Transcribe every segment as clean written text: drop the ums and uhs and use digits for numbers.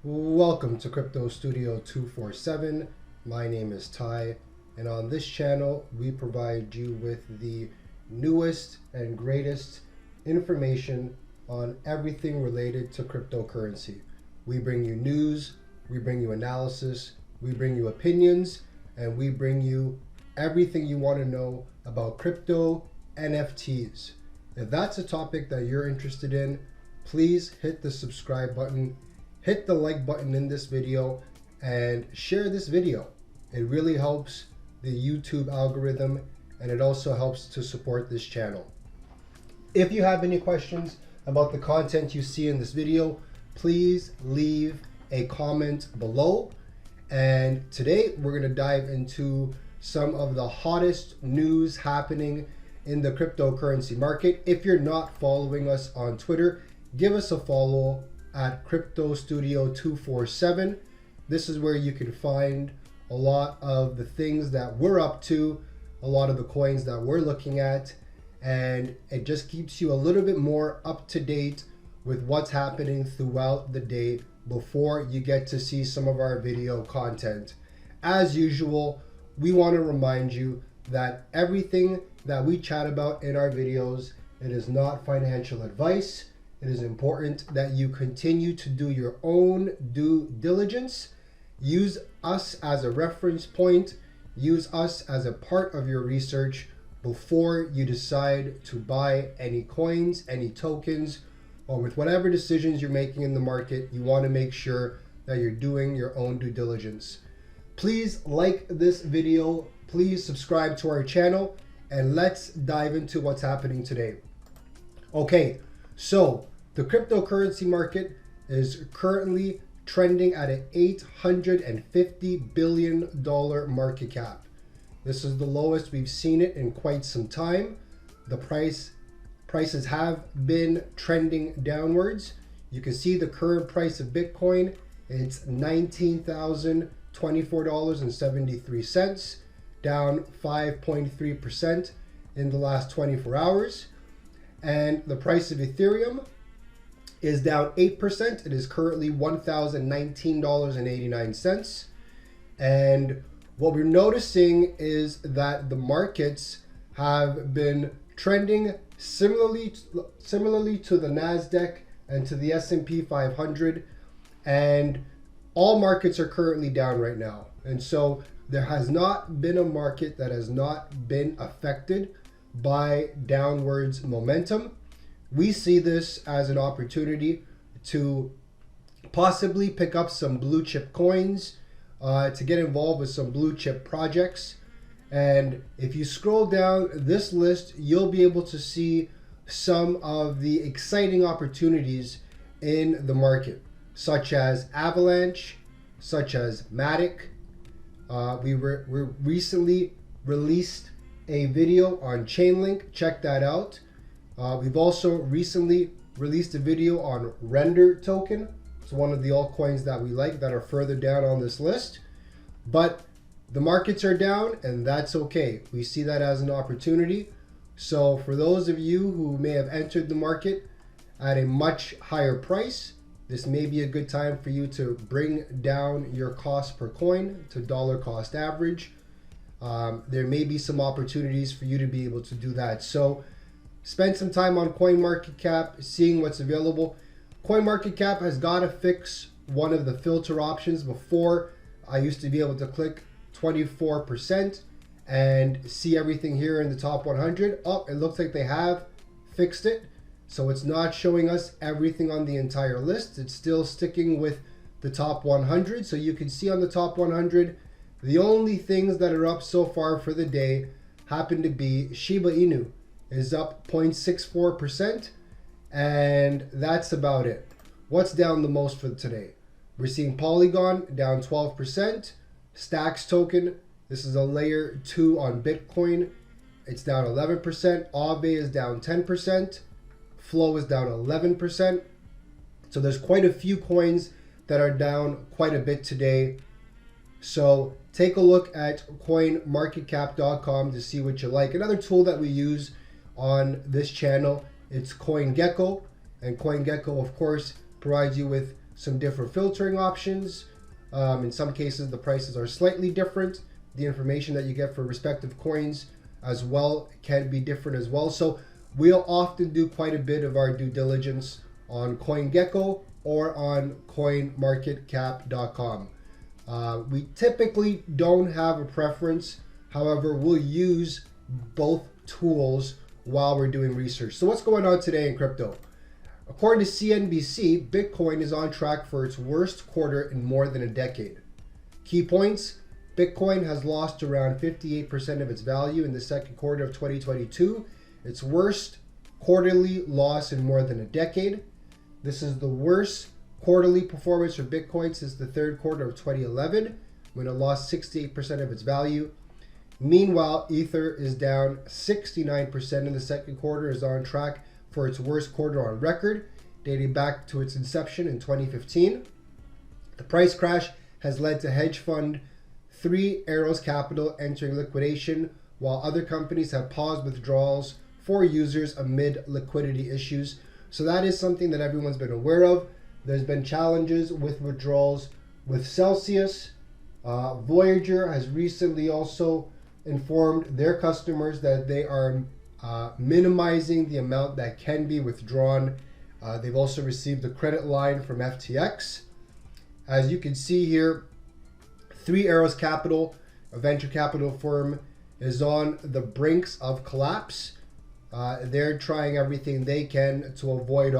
Welcome to Crypto Studio 247. My name is Ty, and on this channel we provide you with the newest and greatest information on everything related to cryptocurrency. We bring you news, we bring you analysis, we bring you opinions, and we bring you everything you want to know about crypto NFTs. If that's a topic that you're interested in, please hit the subscribe button, hit the like button in this video, and share this video. It really helps the YouTube algorithm, and it also helps to support this channel. If you have any questions about the content you see in this video, please leave a comment below. And today we're going to dive into some of the hottest news happening in the cryptocurrency market. If you're not following us on Twitter, give us a follow at Crypto Studio 247. This is where you can find a lot of the things that we're up to, a lot of the coins that we're looking at, and it just keeps you a little bit more up to date with what's happening throughout the day before you get to see some of our video content. As usual, we want to remind you that everything that we chat about in our videos, it is not financial advice. It is important that you continue to do your own due diligence. Use us as a reference point. Use us as a part of your research before you decide to buy any coins, any tokens, or with whatever decisions you're making in the market. You want to make sure that you're doing your own due diligence. Please like this video. Please subscribe to our channel, and let's dive into what's happening today. Okay, so the cryptocurrency market is currently trending at an $850 billion market cap. This is the lowest we've seen it in quite some time. The prices have been trending downwards. You can see the current price of Bitcoin. It's $19,024.73, down 5.3% in the last 24 hours. And the price of Ethereum is down 8%. It is currently $1,019.89. And what we're noticing is that the markets have been trending similarly to the NASDAQ and to the S&P 500. And all markets are currently down right now. And so there has not been a market that has not been affected by downwards momentum. We see this as an opportunity to possibly pick up some blue chip coins, to get involved with some blue chip projects. And if you scroll down this list, you'll be able to see some of the exciting opportunities in the market, such as Avalanche, such as Matic. We recently released a video on Chainlink. Check that out. We've also recently released a video on Render token. It's one of the altcoins that we like that are further down on this list. But the markets are down, and that's okay. We see that as an opportunity. So for those of you who may have entered the market at a much higher price, this may be a good time for you to bring down your cost per coin to dollar cost average. There may be some opportunities for you to be able to do that. So spend some time on CoinMarketCap, seeing what's available. CoinMarketCap has got to fix one of the filter options. Before, I used to be able to click 24% and see everything here in the top 100. Oh, it looks like they have fixed it. So it's not showing us everything on the entire list. It's still sticking with the top 100. So you can see on the top 100, the only things that are up so far for the day happen to be Shiba Inu is up 0.64%, and that's about it. What's down the most for today? We're seeing Polygon down 12%. Stacks token, this is a layer 2 on Bitcoin. It's down 11%. Aave is down 10%. Flow is down 11%. So there's quite a few coins that are down quite a bit today. So take a look at coinmarketcap.com to see what you like. Another tool that we use on this channel, it's CoinGecko. And CoinGecko, of course, provides you with some different filtering options. In some cases, the prices are slightly different. The information that you get for respective coins as well can be different as well. So we'll often do quite a bit of our due diligence on CoinGecko or on coinmarketcap.com. We typically don't have a preference. However, we'll use both tools while we're doing research. So what's going on today in crypto? According to CNBC, Bitcoin is on track for its worst quarter in more than a decade. Key points: Bitcoin has lost around 58% of its value in the second quarter of 2022, its worst quarterly loss in more than a decade. This is the worst quarterly performance for Bitcoin since the third quarter of 2011, when it lost 68% of its value. Meanwhile, Ether is down 69% in the second quarter, is on track for its worst quarter on record, dating back to its inception in 2015. The price crash has led to hedge fund Three Arrows Capital entering liquidation, while other companies have paused withdrawals for users amid liquidity issues. So that is something that everyone's been aware of. There's been challenges with withdrawals with Celsius. Voyager has recently also informed their customers that they are minimizing the amount that can be withdrawn. They've also received a credit line from FTX. As you can see here, Three Arrows Capital, a venture capital firm, is on the brinks of collapse. They're trying everything they can to avoid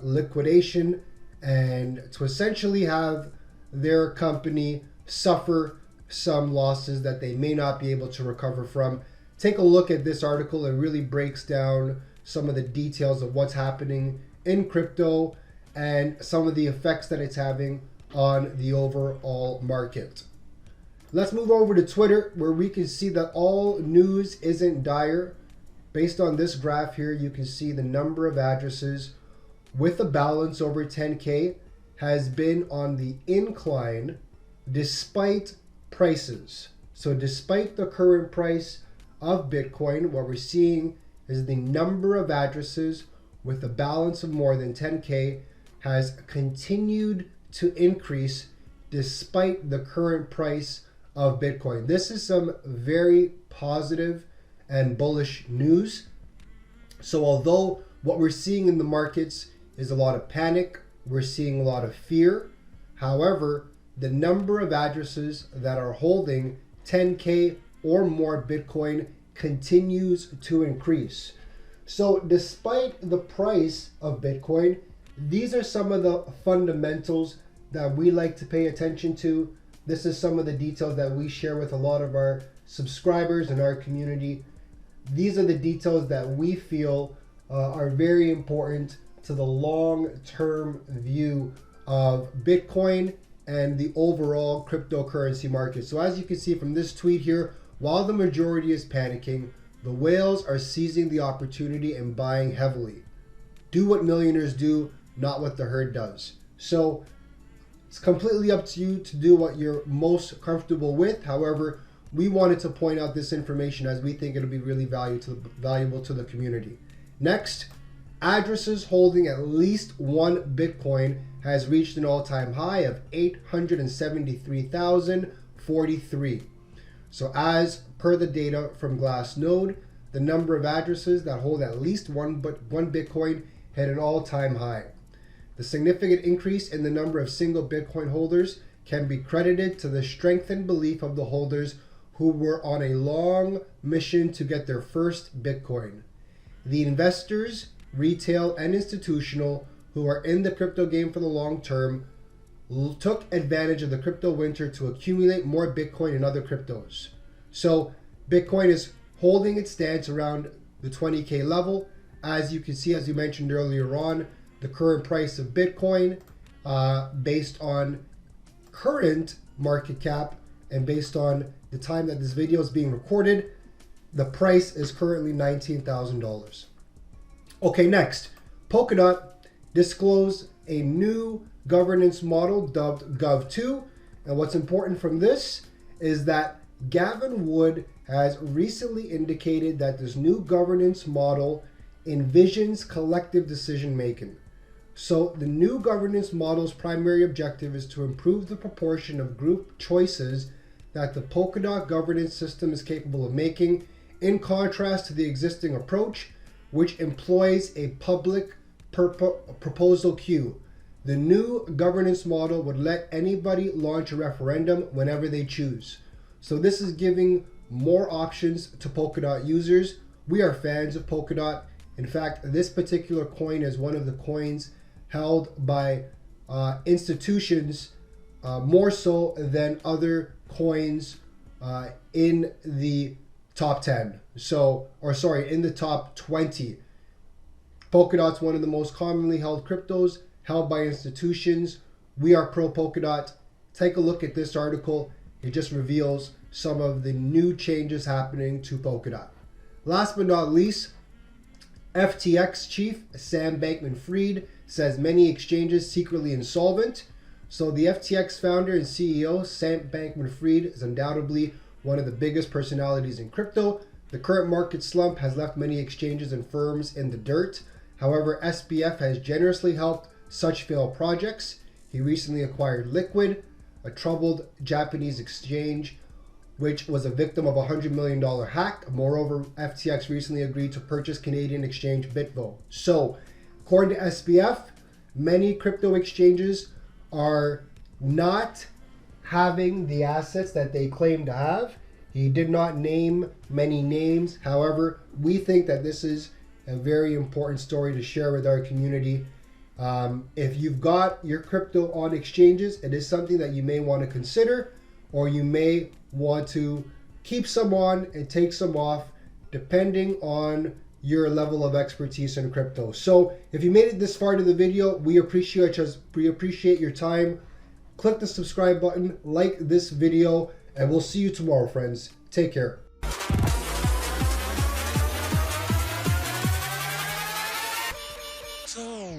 liquidation and to essentially have their company suffer some losses that they may not be able to recover from. Take a look at this article. It really breaks down some of the details of what's happening in crypto and some of the effects that it's having on the overall market. Let's move over to Twitter, where we can see that all news isn't dire. Based on this graph here, you can see the number of addresses with a balance over 10K has been on the incline despite prices. So despite the current price of Bitcoin, what we're seeing is the number of addresses with a balance of more than 10K has continued to increase despite the current price of Bitcoin. This is some very positive and bullish news. So although what we're seeing in the markets is a lot of panic, we're seeing a lot of fear. However, the number of addresses that are holding 10K or more Bitcoin continues to increase. So despite the price of Bitcoin, these are some of the fundamentals that we like to pay attention to. This is some of the details that we share with a lot of our subscribers in our community. These are the details that we feel are very important to the long-term view of Bitcoin and the overall cryptocurrency market. So as you can see from this tweet here, while the majority is panicking, the whales are seizing the opportunity and buying heavily. Do what millionaires do, not what the herd does. So it's completely up to you to do what you're most comfortable with. However, we wanted to point out this information as we think it'll be really valuable to the community. Next, addresses holding at least one Bitcoin has reached an all-time high of 873,043. So as per the data from Glassnode, the number of addresses that hold at least one Bitcoin hit an all-time high. The significant increase in the number of single Bitcoin holders can be credited to the strengthened belief of the holders who were on a long mission to get their first Bitcoin. The investors, retail and institutional, who are in the crypto game for the long term, took advantage of the crypto winter to accumulate more Bitcoin and other cryptos. So Bitcoin is holding its stance around the 20K level. As you can see, as you mentioned earlier on, the current price of Bitcoin, based on current market cap and based on the time that this video is being recorded, the price is currently $19,000. Okay, next, Polkadot disclosed a new governance model dubbed Gov2. And what's important from this is that Gavin Wood has recently indicated that this new governance model envisions collective decision making. So the new governance model's primary objective is to improve the proportion of group choices that the Polkadot governance system is capable of making, in contrast to the existing approach, which employs a public proposal queue. The new governance model would let anybody launch a referendum whenever they choose. So this is giving more options to Polkadot users. We are fans of Polkadot. In fact, this particular coin is one of the coins held by institutions more so than other coins in the top 10. In the top 20. Polkadot's one of the most commonly held cryptos held by institutions. We are pro Polkadot. Take a look at this article. It just reveals some of the new changes happening to Polkadot. Last but not least, FTX chief Sam Bankman-Fried says many exchanges secretly insolvent. So the FTX founder and CEO Sam Bankman-Fried is undoubtedly one of the biggest personalities in crypto. The current market slump has left many exchanges and firms in the dirt. However, SBF has generously helped such failed projects. He recently acquired Liquid, a troubled Japanese exchange, which was a victim of a $100 million hack. Moreover, FTX recently agreed to purchase Canadian exchange Bitvo. So, according to SBF, many crypto exchanges are not having the assets that they claim to have. He did not name many names. However, we think that this is a very important story to share with our community. If you've got your crypto on exchanges, it is something that you may want to consider, or you may want to keep some on and take some off, depending on your level of expertise in crypto. So if you made it this far to the video, we appreciate your time. Click the subscribe button, like this video, and we'll see you tomorrow, friends. Take care. So